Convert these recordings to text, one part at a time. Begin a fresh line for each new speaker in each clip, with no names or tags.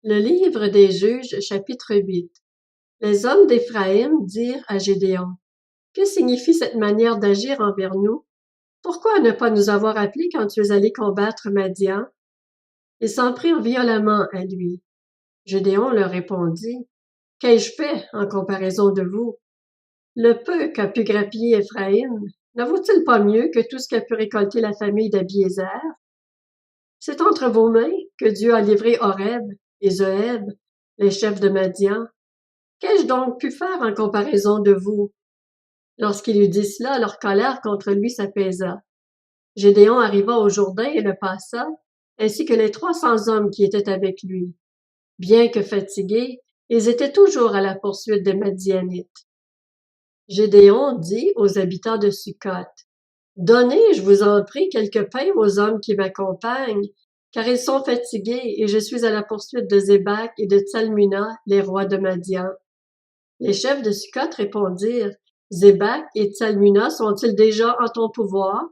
Le livre des Juges, chapitre 8. Les hommes d'Éphraïm dirent à Gédéon: Que signifie cette manière d'agir envers nous? Pourquoi ne pas nous avoir appelés quand tu es allé combattre Madian? Ils s'en prirent violemment à lui. Gédéon leur répondit: Qu'ai-je fait en comparaison de vous? Le peu qu'a pu grappiller Éphraïm ne vaut-il pas mieux que tout ce qu'a pu récolter la famille d'Abiézer? C'est entre vos mains que Dieu a livré Horeb et Zéeb, les chefs de Madian. Qu'ai-je donc pu faire en comparaison de vous? Lorsqu'il eut dit cela, leur colère contre lui s'apaisa. Gédéon arriva au Jourdain et le passa, ainsi que les 300 hommes qui étaient avec lui. Bien que fatigués, ils étaient toujours à la poursuite des Madianites. Gédéon dit aux habitants de Sukkot: Donnez, je vous en prie, quelque pain aux hommes qui m'accompagnent, car ils sont fatigués, et je suis à la poursuite de Zébak et de Tsalmuna, les rois de Madian. Les chefs de Sukkot répondirent: Zébak et Tsalmuna sont-ils déjà en ton pouvoir,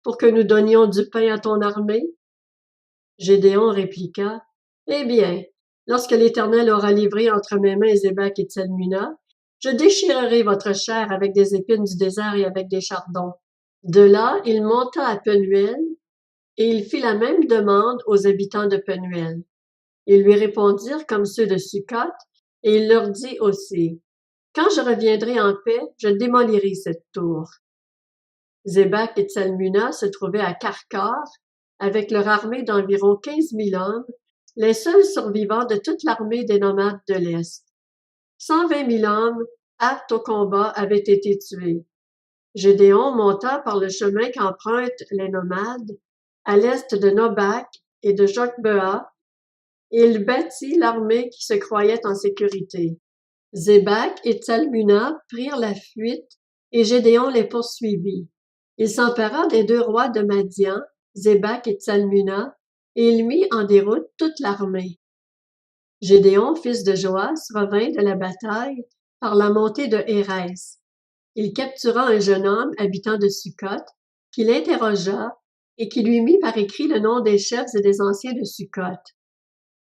pour que nous donnions du pain à ton armée? Gédéon répliqua: Eh bien, lorsque l'Éternel aura livré entre mes mains Zébak et Tsalmuna, je déchirerai votre chair avec des épines du désert et avec des chardons. De là, il monta à Penuel, et il fit la même demande aux habitants de Penuel. Ils lui répondirent comme ceux de Sukkot, et il leur dit aussi: Quand je reviendrai en paix, je démolirai cette tour. Zébak et Tsalmuna se trouvaient à Karkor, avec leur armée d'environ 15 000 hommes, les seuls survivants de toute l'armée des nomades de l'Est. 120 000 hommes, aptes au combat, avaient été tués. Gédéon monta par le chemin qu'empruntent les nomades, à l'est de Nobak et de Jokbea, et il battit l'armée qui se croyait en sécurité. Zébak et Tsalmuna prirent la fuite, et Gédéon les poursuivit. Il s'empara des 2 rois de Madian, Zébak et Tsalmuna, et il mit en déroute toute l'armée. Gédéon, fils de Joas, revint de la bataille par la montée de Hérès. Il captura un jeune homme habitant de Sukkot, qui l'interrogea et qui lui mit par écrit le nom des chefs et des anciens de Sukkot.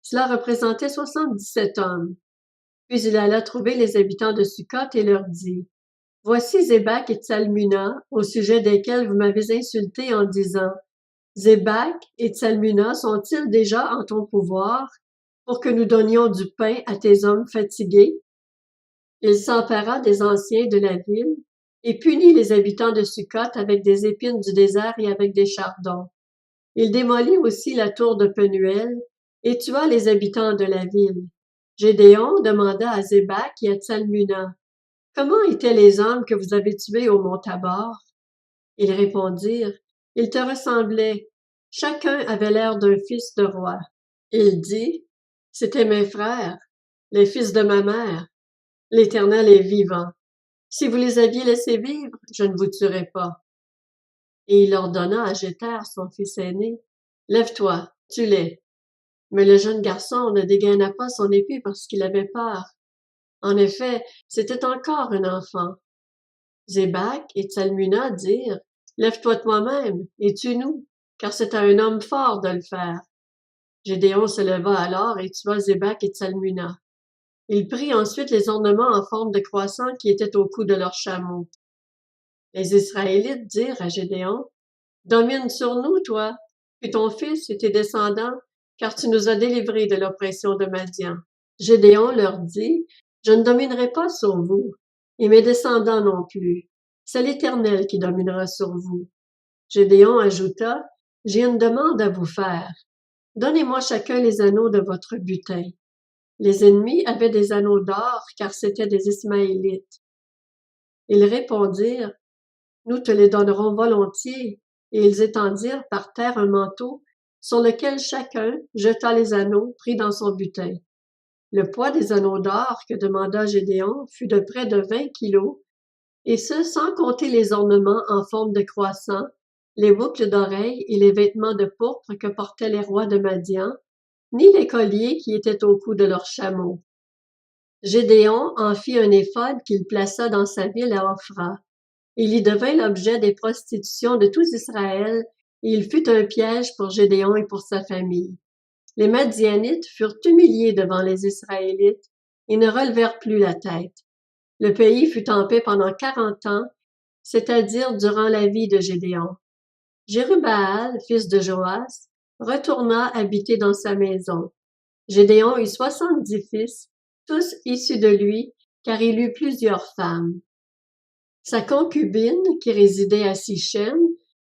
Cela représentait 77 hommes. Puis il alla trouver les habitants de Sukkot et leur dit: Voici Zébak et Tsalmuna, au sujet desquels vous m'avez insulté en disant: Zébak et Tsalmuna sont-ils déjà en ton pouvoir, pour que nous donnions du pain à tes hommes fatigués? Il s'empara des anciens de la ville, et punit les habitants de Sukkot avec des épines du désert et avec des chardons. Il démolit aussi la tour de Penuel, et tua les habitants de la ville. Gédéon demanda à Zébak et à Tsalmuna: Comment étaient les hommes que vous avez tués au mont Tabor? Ils répondirent: Ils te ressemblaient. Chacun avait l'air d'un fils de roi. Il dit: C'étaient mes frères, les fils de ma mère. L'Éternel est vivant. Si vous les aviez laissés vivre, je ne vous tuerais pas. Et il ordonna à Jéter, son fils aîné: Lève-toi, tue-les. Mais le jeune garçon ne dégaina pas son épée parce qu'il avait peur. En effet, c'était encore un enfant. Zébak et Tsalmuna dirent: Lève-toi toi-même et tue-nous, car c'est à un homme fort de le faire. Gédéon se leva alors et tua Zébak et Tsalmuna. Il prit ensuite les ornements en forme de croissant qui étaient au cou de leurs chameaux. Les Israélites dirent à Gédéon: Domine sur nous, toi, puis ton fils et tes descendants, car tu nous as délivrés de l'oppression de Madian. Gédéon leur dit: Je ne dominerai pas sur vous, et mes descendants non plus. C'est l'Éternel qui dominera sur vous. Gédéon ajouta: J'ai une demande à vous faire. Donnez-moi chacun les anneaux de votre butin. Les ennemis avaient des anneaux d'or, car c'étaient des Ismaélites. Ils répondirent: Nous te les donnerons volontiers. Et ils étendirent par terre un manteau, sur lequel chacun jeta les anneaux pris dans son butin. Le poids des anneaux d'or que demanda Gédéon fut de près de 20 kilos, et ce sans compter les ornements en forme de croissant, les boucles d'oreilles et les vêtements de pourpre que portaient les rois de Madian, ni les colliers qui étaient au cou de leurs chameaux. Gédéon en fit un éphod qu'il plaça dans sa ville à Ophra. Il y devint l'objet des prostitutions de tout Israël, et il fut un piège pour Gédéon et pour sa famille. Les Madianites furent humiliés devant les Israélites et ne relevèrent plus la tête. Le pays fut en paix pendant 40 ans, c'est-à-dire durant la vie de Gédéon. Jérubbaal, fils de Joas, retourna habiter dans sa maison. Gédéon eut 70 fils, tous issus de lui, car il eut plusieurs femmes. Sa concubine, qui résidait à Sichem,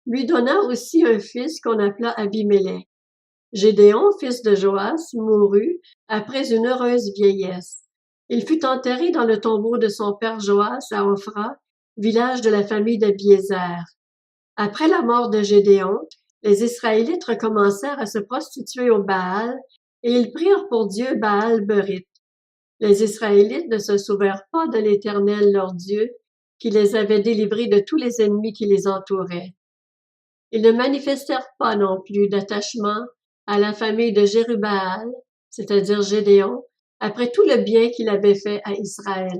lui donna aussi un fils qu'on appela Abimélec. Gédéon, fils de Joas, mourut après une heureuse vieillesse. Il fut enterré dans le tombeau de son père Joas à Ophra, village de la famille d'Abiézer. Après la mort de Gédéon, les Israélites recommencèrent à se prostituer au Baal, et ils prirent pour Dieu Baal-Berith. Les Israélites ne se souvinrent pas de l'Éternel leur Dieu, qui les avait délivrés de tous les ennemis qui les entouraient. Ils ne manifestèrent pas non plus d'attachement à la famille de Jérubbaal, c'est-à-dire Gédéon, après tout le bien qu'il avait fait à Israël.